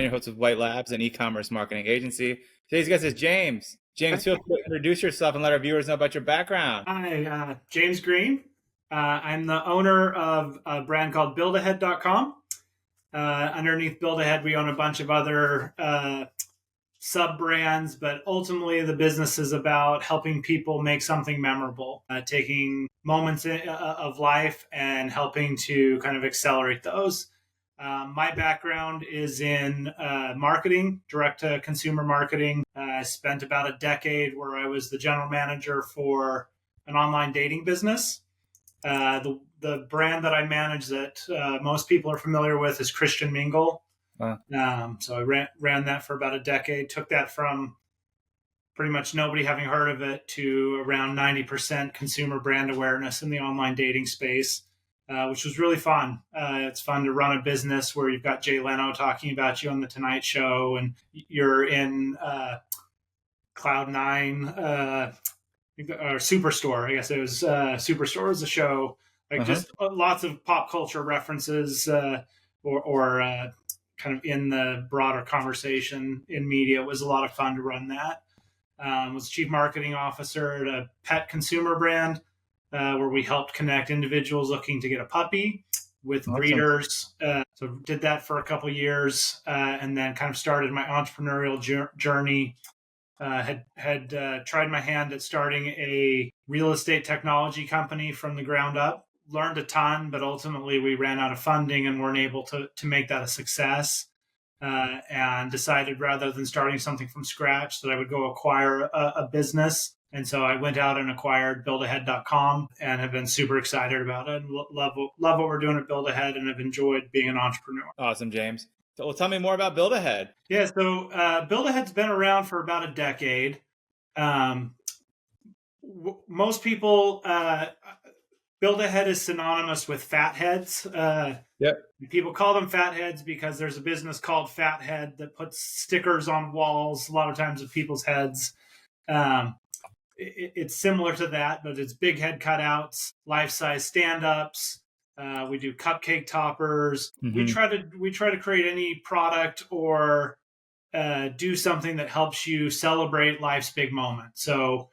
your host with White Labs, an e-commerce marketing agency. Today's guest is James. James, feel free to introduce yourself and let our viewers know about your background. Hi, James Green. I'm the owner of a brand called buildahead.com. Underneath Build Ahead, we own a bunch of other sub-brands, but ultimately the business is about helping people make something memorable, taking moments of life and helping to kind of accelerate those. My background is in marketing, direct-to-consumer marketing. I spent about a decade where I was the general manager for an online dating business. The brand that I manage that most people are familiar with is Christian Mingle. Wow. So I ran that for about a decade, took that from pretty much nobody having heard of it to around 90% consumer brand awareness in the online dating space, which was really fun. It's fun to run a business where you've got Jay Leno talking about you on The Tonight Show, and you're in Cloud9, or Superstore. I guess it was Superstore was a show. Just lots of pop culture references or kind of in the broader conversation in media. It was a lot of fun to run that. Was chief marketing officer at a pet consumer brand where we helped connect individuals looking to get a puppy with breeders. So did that for a couple years and then kind of started my entrepreneurial journey. Had tried my hand at starting a real estate technology company from the ground up. Learned a ton, but ultimately we ran out of funding and weren't able to make that a success. And decided rather than starting something from scratch that I would go acquire a business. And so I went out and acquired buildahead.com and have been super excited about it. And love what we're doing at Build Ahead and have enjoyed being an entrepreneur. Awesome, James. So, well, tell me more about Build Ahead. Yeah, so Build Ahead's been around for about a decade. Most people... Build Ahead is synonymous with fatheads. People call them fatheads because there's a business called Fathead that puts stickers on walls a lot of times of people's heads. It's similar to that, but it's big head cutouts, life-size stand-ups. We do cupcake toppers. Mm-hmm. We try to create any product or do something that helps you celebrate life's big moment. So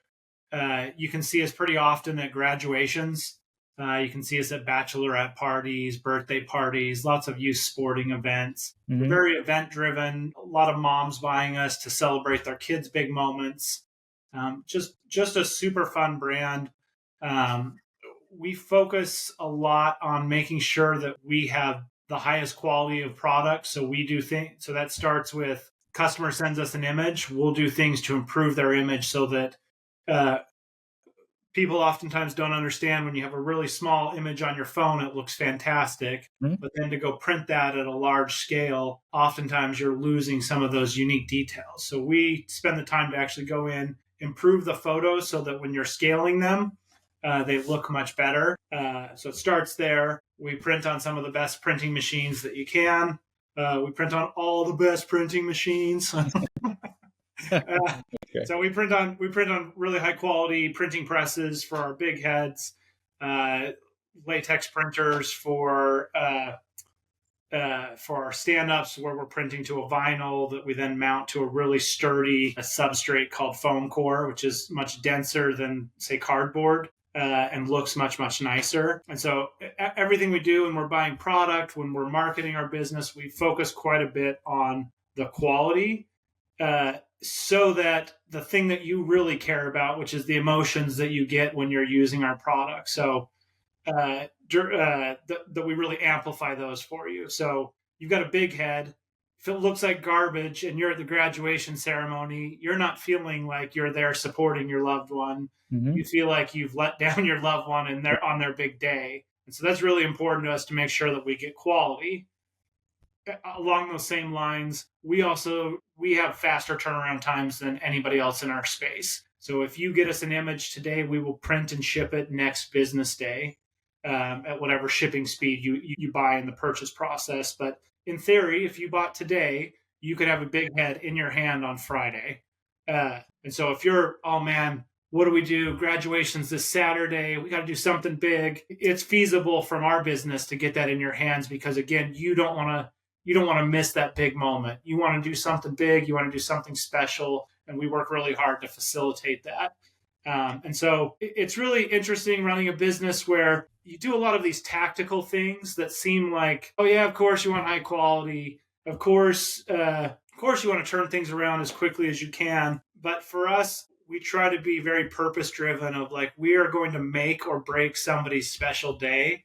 you can see us pretty often at graduations. You can see us at bachelorette parties, birthday parties, lots of youth sporting events. Mm-hmm. We're very event-driven. A lot of moms buying us to celebrate their kids' big moments. Just a super fun brand. We focus a lot on making sure that we have the highest quality of product. So we do things. So that starts with customer sends us an image. We'll do things to improve their image so that people oftentimes don't understand when you have a really small image on your phone, it looks fantastic. Mm-hmm. But then to go print that at a large scale, oftentimes you're losing some of those unique details. So we spend the time to actually go in, improve the photos so that when you're scaling them, they look much better. So it starts there. We print on some of the best printing machines that you can. We print on all the best printing machines. Okay. So we print on really high quality printing presses for our big heads, latex printers for our stand-ups where we're printing to a vinyl that we then mount to a really sturdy substrate called foam core, which is much denser than, say, cardboard and looks much, much nicer. And so everything we do when we're buying product, when we're marketing our business, we focus quite a bit on the quality so that the thing that you really care about, which is the emotions that you get when you're using our product. So that we really amplify those for you. So you've got a big head. If it looks like garbage and you're at the graduation ceremony, you're not feeling like you're there supporting your loved one. Mm-hmm. You feel like you've let down your loved one and they're on their big day. And so that's really important to us to make sure that we get quality. Along those same lines, we have faster turnaround times than anybody else in our space. So if you get us an image today, we will print and ship it next business day at whatever shipping speed you buy in the purchase process. But in theory, if you bought today, you could have a big head in your hand on Friday. And so if you're, oh man, what do we do? Graduation's this Saturday. We got to do something big. It's feasible from our business to get that in your hands because, again, you don't want you don't want to miss that big moment. You want to do something big, you want to do something special, and we work really hard to facilitate that. And so it's really interesting running a business where you do a lot of these tactical things that seem like, oh yeah, of course you want high quality, of course you want to turn things around as quickly as you can. But for us, we try to be very purpose driven of like, we are going to make or break somebody's special day.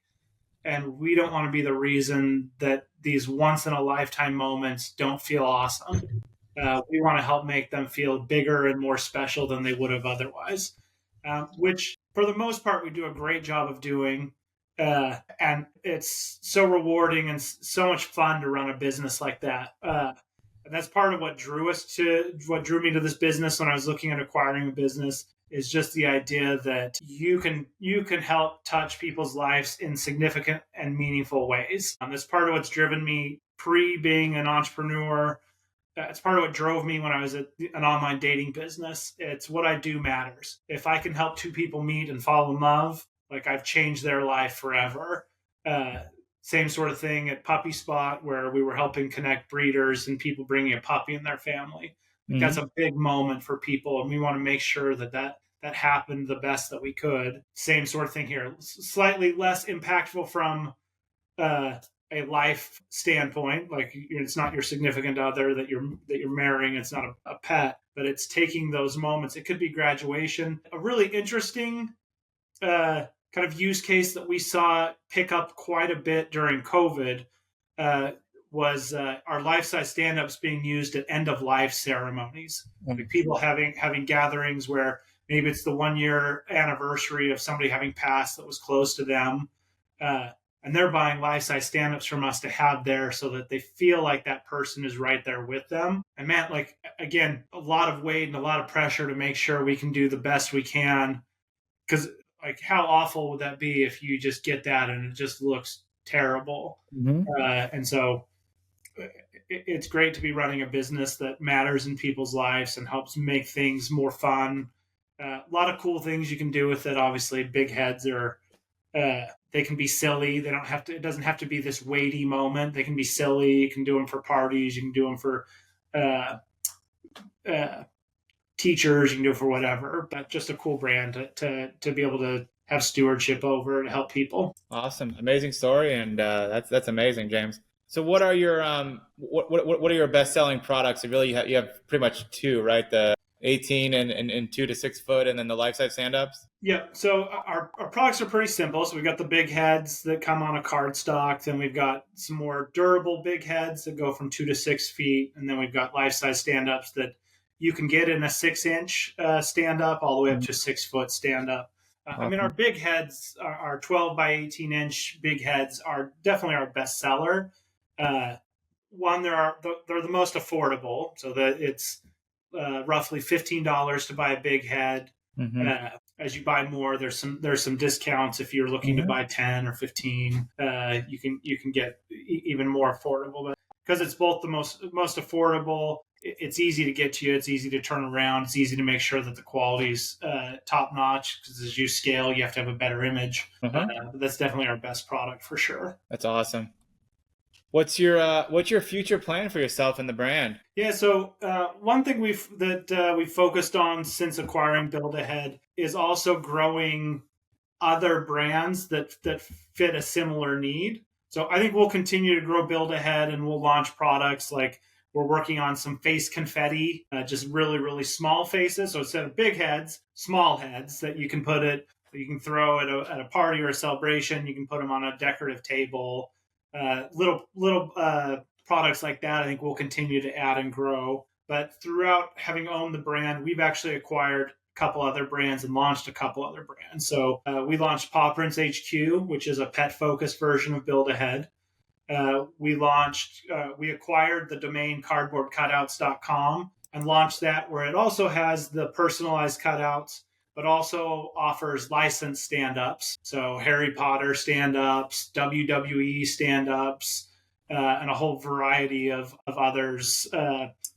And we don't want to be the reason that these once in a lifetime moments don't feel awesome. We want to help make them feel bigger and more special than they would have otherwise, which for the most part, we do a great job of doing. And it's so rewarding and so much fun to run a business like that. And that's part of what drew me to this business when I was looking at acquiring a business, is just the idea that you can help touch people's lives in significant and meaningful ways. That's part of what's driven me being an entrepreneur. It's part of what drove me when I was at an online dating business. It's what I do matters. If I can help two people meet and fall in love, like I've changed their life forever. Same sort of thing at Puppy Spot, where we were helping connect breeders and people bringing a puppy in their family. Mm-hmm. That's a big moment for people, and we want to make sure that happened the best that we could. Same sort of thing here. Slightly less impactful from a life standpoint. Like, it's not your significant other that you're marrying. It's not a pet, but it's taking those moments. It could be graduation. A really interesting kind of use case that we saw pick up quite a bit during COVID was our life-size stand-ups being used at end-of-life ceremonies. Like people having gatherings where maybe it's the 1-year anniversary of somebody having passed that was close to them. And they're buying life-size stand-ups from us to have there so that they feel like that person is right there with them. And man, like, again, a lot of weight and a lot of pressure to make sure we can do the best we can. Because, like, how awful would that be if you just get that and it just looks terrible? Mm-hmm. And so it's great to be running a business that matters in people's lives and helps make things more fun. A lot of cool things you can do with it. Obviously, big heads are... they can be silly. It doesn't have to be this weighty moment. They can be silly. You can do them for parties. You can do them for teachers. You can do it for whatever, but just a cool brand to be able to have stewardship over to help people. Awesome. Amazing story. And that's amazing, James. So what are your what are your best selling products? You have pretty much two, right? The 18 and 2 to 6 foot, and then the life-size stand-ups? Yeah, so our products are pretty simple. So we've got the big heads that come on a cardstock. Then we've got some more durable big heads that go from 2 to 6 feet. And then we've got life-size stand-ups that you can get in a 6-inch stand-up all the way up to 6 foot stand-up. I mean, our big heads, our 12 by 18-inch big heads are definitely our best seller. One, they're the most affordable, so that it's roughly $15 to buy a big head. Mm-hmm. As you buy more, there's some discounts. If you're looking to buy 10 or 15, you can get even more affordable. But because it's both the most affordable, it's easy to get to you. It's easy to turn around. It's easy to make sure that the quality's top notch. Because as you scale, you have to have a better image. But that's definitely our best product for sure. That's awesome. What's your future plan for yourself and the brand? Yeah, so one thing we've focused on since acquiring Build Ahead is also growing other brands that fit a similar need. So I think we'll continue to grow Build Ahead, and we'll launch products like we're working on some face confetti, just really, really small faces. So instead of big heads, small heads that you can you can throw at a party or a celebration. You can put them on a decorative table. Little products like that, I think we'll continue to add and grow. But throughout having owned the brand, we've actually acquired a couple other brands and launched a couple other brands. So we launched Paw Prints HQ, which is a pet-focused version of Build Ahead. We acquired the domain cardboardcutouts.com and launched that, where it also has the personalized cutouts, but also offers licensed stand-ups. So Harry Potter stand-ups, WWE stand-ups, and a whole variety of others.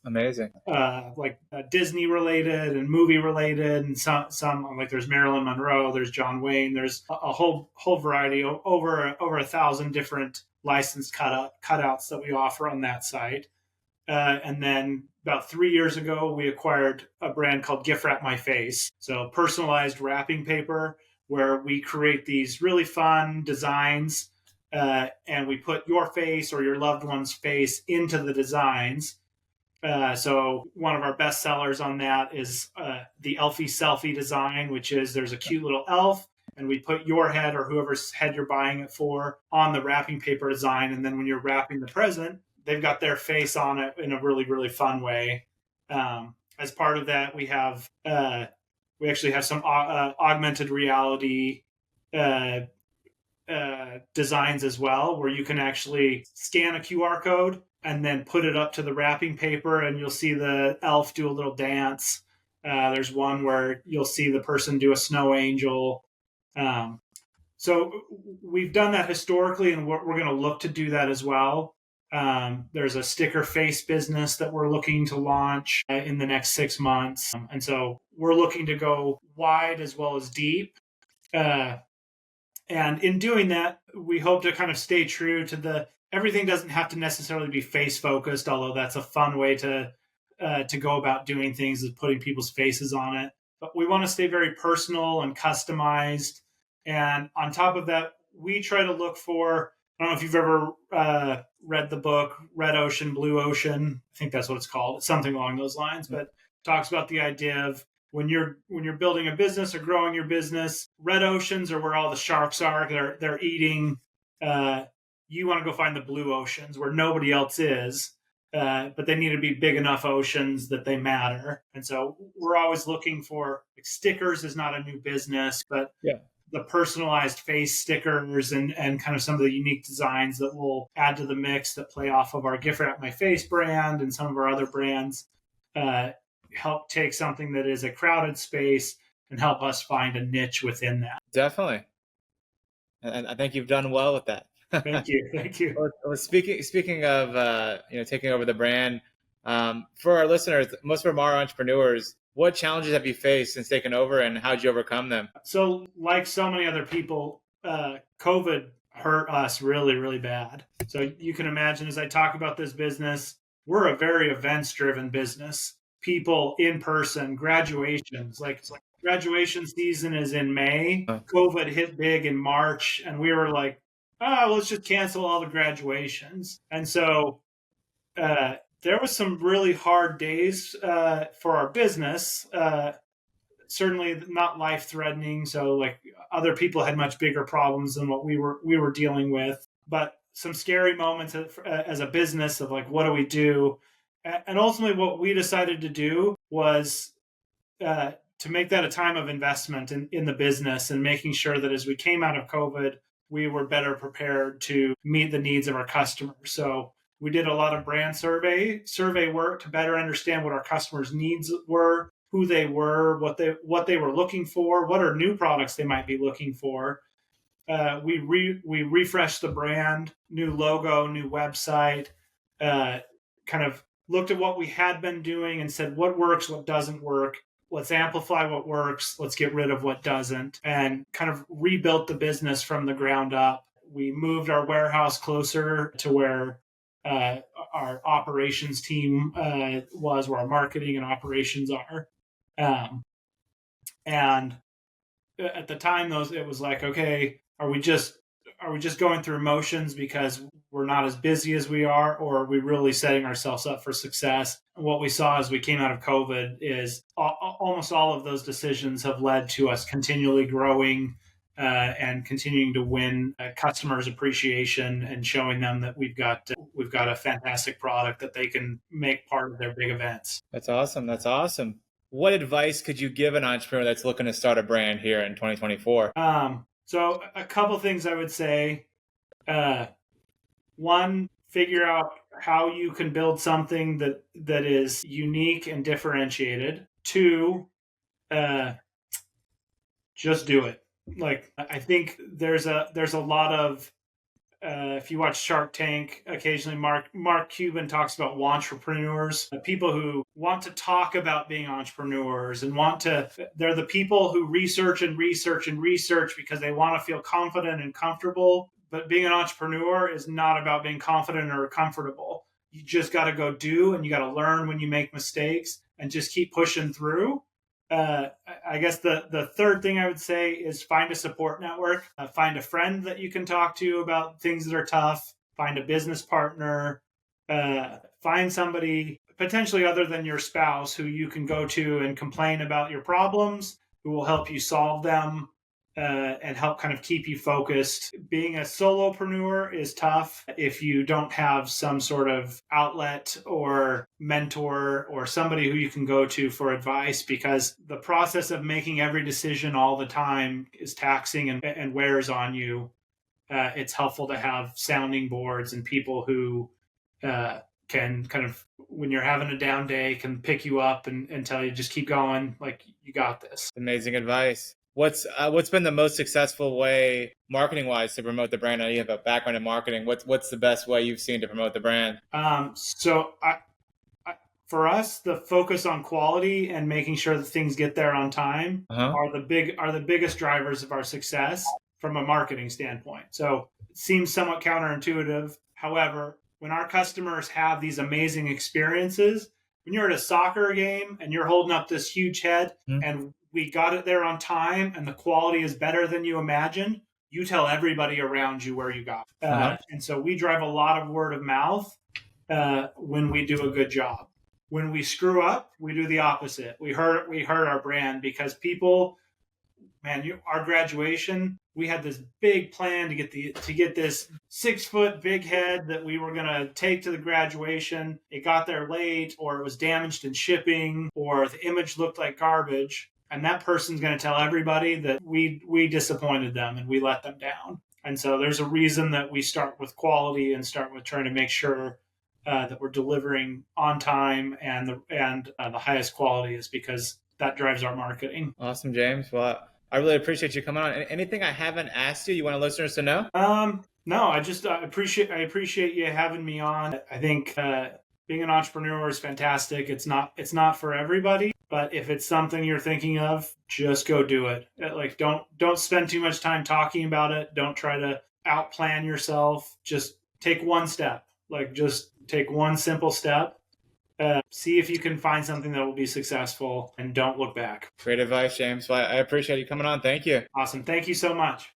Amazing. Like Disney-related and movie-related, and some like there's Marilyn Monroe, there's John Wayne, there's a whole variety, over 1,000 different licensed cutouts that we offer on that site. And then about 3 years ago, we acquired a brand called Gift Wrap My Face. So personalized wrapping paper where we create these really fun designs and we put your face or your loved one's face into the designs. So one of our best sellers on that is the Elfie Selfie design, which is there's a cute little elf and we put your head or whoever's head you're buying it for on the wrapping paper design. And then when you're wrapping the present, they've got their face on it in a really, really fun way. As part of that, we actually have some augmented reality designs as well, where you can actually scan a QR code and then put it up to the wrapping paper and you'll see the elf do a little dance. There's one where you'll see the person do a snow angel. So we've done that historically and we're going to look to do that as well. There's a sticker face business that we're looking to launch in the next 6 months. And so we're looking to go wide as well as deep. And in doing that, we hope to kind of stay true to everything doesn't have to necessarily be face focused, although that's a fun way to go about doing things, is putting people's faces on it. But we want to stay very personal and customized. And on top of that, we try to look for, I don't know if you've ever read the book Red Ocean, Blue Ocean. I think that's what it's called. It's something along those lines, but talks about the idea of when you're building a business or growing your business, red oceans are where all the sharks are. They're eating. You want to go find the blue oceans where nobody else is, but they need to be big enough oceans that they matter. And so we're always looking for, like, stickers is not a new business, but the personalized face stickers and kind of some of the unique designs that we'll add to the mix that play off of our Gift Wrap My Face brand and some of our other brands help take something that is a crowded space and help us find a niche within that. Definitely. And I think you've done well with that. Thank you. Thank you. Well, speaking of taking over the brand, for our listeners, most of them are entrepreneurs. What challenges have you faced since taking over, and how did you overcome them? So, like so many other people, COVID hurt us really, really bad. So you can imagine, as I talk about this business, we're a very events-driven business. People in person, graduations, like graduation season is in May. COVID hit big in March, and we were like, let's just cancel all the graduations. And so there was some really hard days for our business. Certainly not life-threatening. So, like, other people had much bigger problems than what we were dealing with. But some scary moments as a business of, like, what do we do? And ultimately, what we decided to do was to make that a time of investment in the business and making sure that as we came out of COVID, we were better prepared to meet the needs of our customers. So we did a lot of brand survey work to better understand what our customers' needs were, who they were, what they were looking for, what are new products they might be looking for. We refreshed the brand, new logo, new website, kind of looked at what we had been doing and said, what works, what doesn't work. Let's amplify what works. Let's get rid of what doesn't, and kind of rebuilt the business from the ground up. We moved our warehouse closer to where our operations team was, where our marketing and operations are. And at the time, it was like, okay, are we just going through motions because we're not as busy as we are, or are we really setting ourselves up for success? And what we saw as we came out of COVID is almost all of those decisions have led to us continually growing and continuing to win customers' appreciation and showing them that we've got a fantastic product that they can make part of their big events. That's awesome. That's awesome. What advice could you give an entrepreneur that's looking to start a brand here in 2024? So a couple things I would say. One, figure out how you can build something that is unique and differentiated. Two, just do it. Like, I think there's a lot of if you watch Shark Tank, occasionally Mark Cuban talks about entrepreneurs, people who want to talk about being entrepreneurs and they're the people who research because they want to feel confident and comfortable, But being an entrepreneur is not about being confident or comfortable. You just got to go do, and you got to learn when you make mistakes and just keep pushing through. I guess the third thing I would say is find a support network, find a friend that you can talk to about things that are tough, find a business partner, find somebody potentially other than your spouse who you can go to and complain about your problems, who will help you solve them, and help kind of keep you focused. Being a solopreneur is tough if you don't have some sort of outlet or mentor or somebody who you can go to for advice, because the process of making every decision all the time is taxing and wears on you. It's helpful to have sounding boards and people who can kind of, when you're having a down day, can pick you up and tell you, just keep going, like, you got this. Amazing advice. What's been the most successful way, marketing wise, to promote the brand? I know you have a background in marketing. What's the best way you've seen to promote the brand? For us, the focus on quality and making sure that things get there on time are the biggest drivers of our success from a marketing standpoint. So it seems somewhat counterintuitive. However, when our customers have these amazing experiences, when you're at a soccer game and you're holding up this huge head and we got it there on time and the quality is better than you imagined, you tell everybody around you where you got it. And so we drive a lot of word of mouth when we do a good job. When we screw up, we do the opposite. We hurt our brand, because people, our graduation, we had this big plan to get this 6-foot big head that we were going to take to the graduation. It got there late, or it was damaged in shipping, or the image looked like garbage. And that person's going to tell everybody that we disappointed them and we let them down. And so there's a reason that we start with quality and start with trying to make sure that we're delivering on time and the highest quality, is because that drives our marketing. Awesome, James. Well, I really appreciate you coming on. Anything I haven't asked you want listeners to know? No, I appreciate you having me on. I think being an entrepreneur is fantastic. It's not for everybody, but if it's something you're thinking of, just go do it. Like, don't spend too much time talking about it. Don't try to outplan yourself. Just take one step. Just take one simple step. See if you can find something that will be successful, and don't look back. Great advice, James. Well, I appreciate you coming on. Thank you. Awesome. Thank you so much.